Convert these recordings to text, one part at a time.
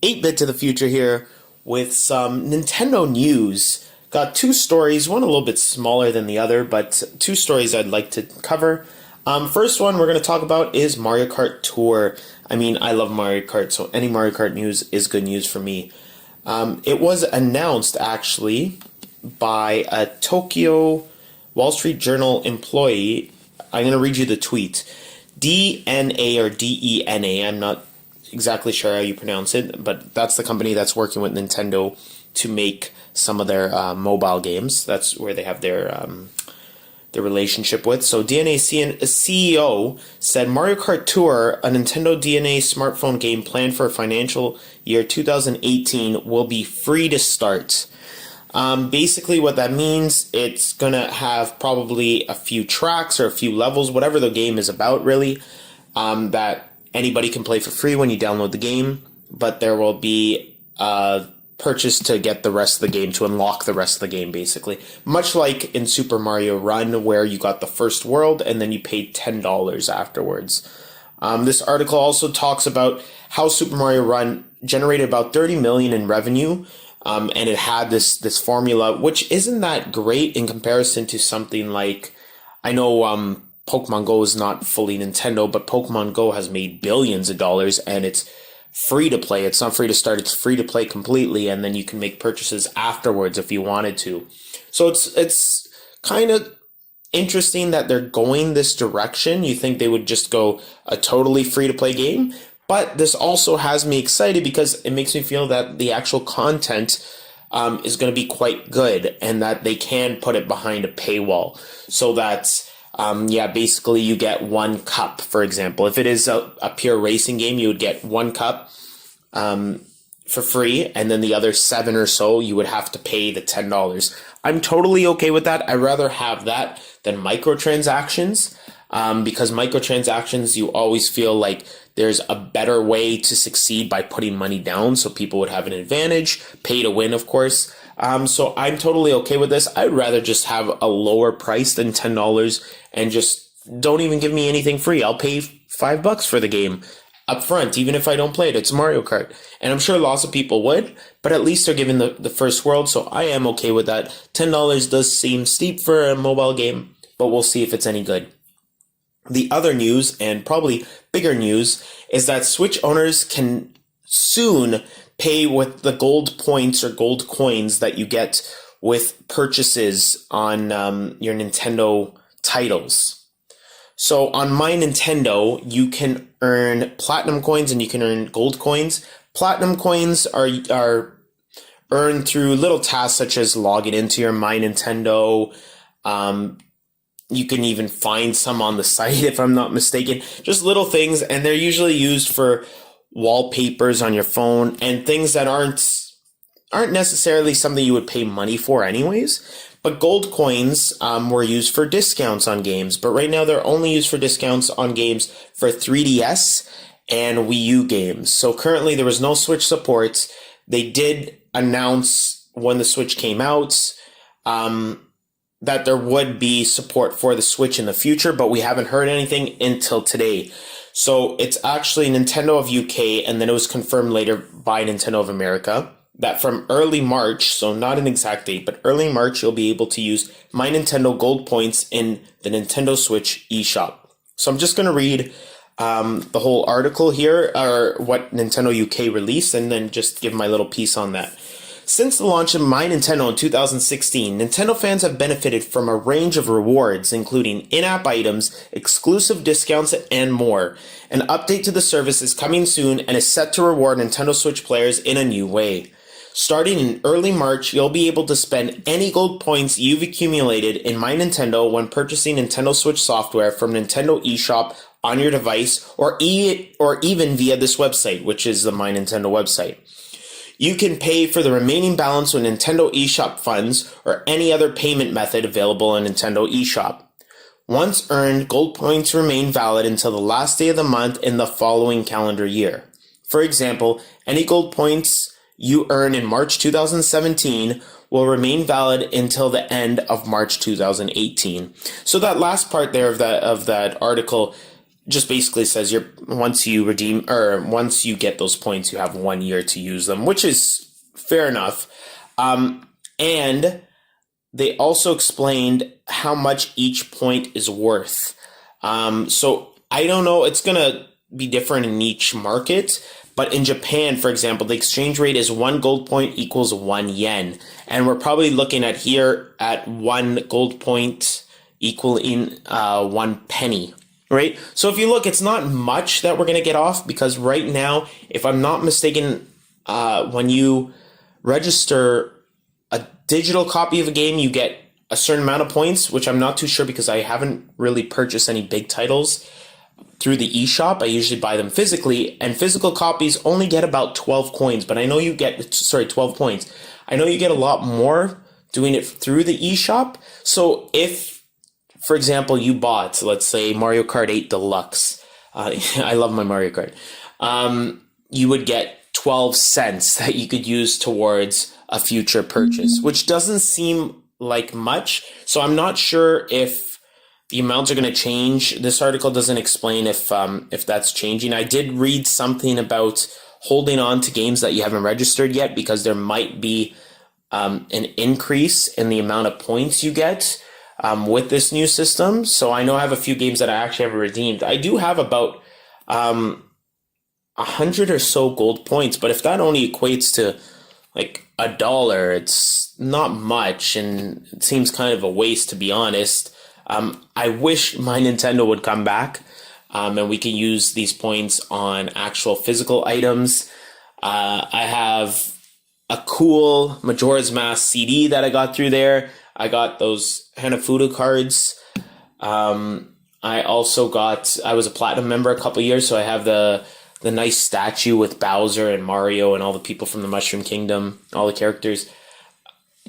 8-bit to the future here with some Nintendo news. Got two stories, one a little bit smaller than the other, but two stories I'd like to cover. First one we're going to talk about is Mario Kart Tour. I mean, I love Mario Kart, so any Mario Kart news is good news for me. It was announced, actually, by a Tokyo Wall Street Journal employee. I'm going to read you the tweet. DNA or DENA, I'm not exactly sure how you pronounce it, but that's the company that's working with Nintendo to make some of their mobile games. That's where they have their relationship with. So DNA CEO said Mario Kart Tour, a Nintendo DNA smartphone game planned for financial year 2018, will be free to start. Basically what that means, it's going to have probably a few tracks or a few levels, whatever the game is about really, that anybody can play for free when you download the game, but there will be a purchase to get the rest of the game, to unlock the rest of the game basically. Much like in Super Mario Run, where you got the first world and then you paid $10 afterwards. This article also talks about how Super Mario Run generated about $30 million in revenue, and it had this formula, which isn't that great in comparison to something like, I know Pokemon Go is not fully Nintendo, but Pokemon Go has made billions of dollars, and it's free to play. It's not free to start, it's free to play completely, and then you can make purchases afterwards if you wanted to. So it's kind of interesting that they're going this direction. You think they would just go a totally free to play game, but this also has me excited because it makes me feel that the actual content is going to be quite good, and that they can put it behind a paywall, so that basically you get one cup, for example. If it is a pure racing game, you would get one cup for free, and then the other 7 or so you would have to pay the $10. I'm totally okay with that. I'd rather have that than microtransactions, because microtransactions, you always feel like there's a better way to succeed by putting money down, so people would have an advantage, pay to win, of course. So I'm totally okay with this. I'd rather just have a lower price than $10 and just don't even give me anything free. I'll pay $5 for the game up front, even if I don't play it. It's Mario Kart. And I'm sure lots of people would, but at least they're giving the first world, so I am okay with that. $10 does seem steep for a mobile game, but we'll see if it's any good. The other news, and probably bigger news, is that Switch owners can soon pay with the gold points or gold coins that you get with purchases on your Nintendo titles. So on My Nintendo, you can earn platinum coins and you can earn gold coins. Platinum coins are earned through little tasks such as logging into your My Nintendo. You can even find some on the site, if I'm not mistaken. Just little things, and they're usually used for wallpapers on your phone and things that aren't necessarily something you would pay money for anyways. But gold coins were used for discounts on games, but right now they're only used for discounts on games for 3DS and Wii U games. So currently there was no Switch support. They did announce when the Switch came out that there would be support for the Switch in the future, but we haven't heard anything until today. So it's actually Nintendo of UK, and then it was confirmed later by Nintendo of America, that from early March, so not an exact date, but early March, you'll be able to use My Nintendo Gold points in the Nintendo Switch eShop. So I'm just going to read the whole article here, or what Nintendo UK released, and then just give my little piece on that. Since the launch of My Nintendo in 2016, Nintendo fans have benefited from a range of rewards, including in-app items, exclusive discounts, and more. An update to the service is coming soon and is set to reward Nintendo Switch players in a new way. Starting in early March, you'll be able to spend any gold points you've accumulated in My Nintendo when purchasing Nintendo Switch software from Nintendo eShop on your device, or even via this website, which is the My Nintendo website. You can pay for the remaining balance with Nintendo eShop funds or any other payment method available on Nintendo eShop. Once earned, gold points remain valid until the last day of the month in the following calendar year. For example, any gold points you earn in March 2017 will remain valid until the end of March 2018. So that last part there of that article just basically says once you redeem or once you get those points, you have 1 year to use them, which is fair enough. And they also explained how much each point is worth. So I don't know, it's gonna be different in each market. But in Japan, for example, the exchange rate is 1 gold point equals 1 yen. And we're probably looking at here at 1 gold point equaling 1 penny, right? So if you look, it's not much that we're going to get off because right now, if I'm not mistaken, when you register a digital copy of a game, you get a certain amount of points, which I'm not too sure because I haven't really purchased any big titles through the eShop. I usually buy them physically, and physical copies only get about 12 coins, but I know you get, 12 points. I know you get a lot more doing it through the eShop. So if, for example, you bought, let's say, Mario Kart 8 Deluxe, I love my Mario Kart, you would get 12 cents that you could use towards a future purchase, which doesn't seem like much. So I'm not sure if the amounts are going to change. This article doesn't explain if that's changing. I did read something about holding on to games that you haven't registered yet because there might be an increase in the amount of points you get with this new system. So I know I have a few games that I actually haven't redeemed. I do have about 100 or so gold points, but if that only equates to like $1, it's not much, and it seems kind of a waste, to be honest. I wish my Nintendo would come back, and we can use these points on actual physical items. I have a cool Majora's Mask CD that I got through there. I got those Hanafuda cards. I was a platinum member a couple years, so I have the nice statue with Bowser and Mario and all the people from the Mushroom Kingdom, all the characters.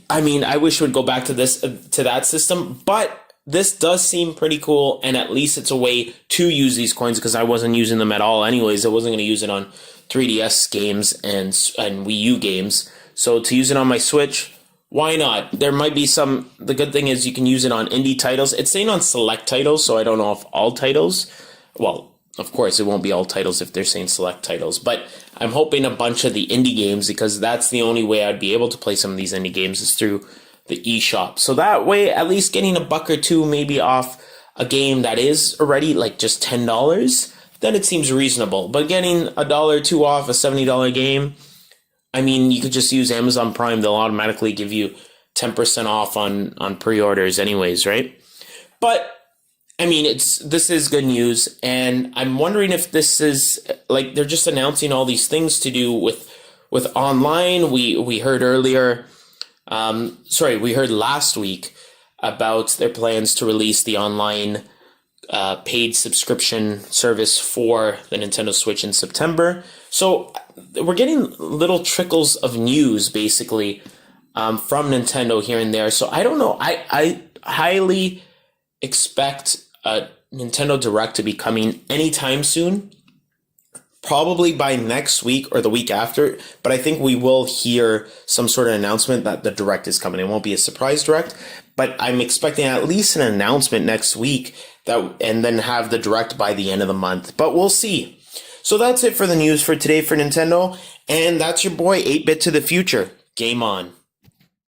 I mean, I wish it would go back to that system, but this does seem pretty cool, and at least it's a way to use these coins because I wasn't using them at all anyways. I wasn't going to use it on 3DS games and Wii U games. So to use it on my Switch, why not? There might be the good thing is you can use it on indie titles. It's saying on select titles, so I don't know if all titles, well, of course, it won't be all titles if they're saying select titles, but I'm hoping a bunch of the indie games, because that's the only way I'd be able to play some of these indie games is through the eShop. So that way, at least getting $1 or $2 maybe off a game that is already like just $10, then it seems reasonable. But getting $1 or $2 off a $70 game, I mean, you could just use Amazon Prime. They'll automatically give you 10% off on pre-orders anyways, right? But I mean, this is good news, and I'm wondering if this is like they're just announcing all these things to do with online. We heard earlier, we heard last week about their plans to release the online paid subscription service for the Nintendo Switch in September. So we're getting little trickles of news basically from Nintendo here and there. So I don't know. I highly expect a Nintendo Direct to be coming anytime soon, probably by next week or the week after, but I think we will hear some sort of announcement that the Direct is coming. It won't be a surprise Direct, but I'm expecting at least an announcement next week and then have the Direct by the end of the month, but we'll see. So that's it for the news for today for Nintendo, and that's your boy 8-Bit to the Future. Game on.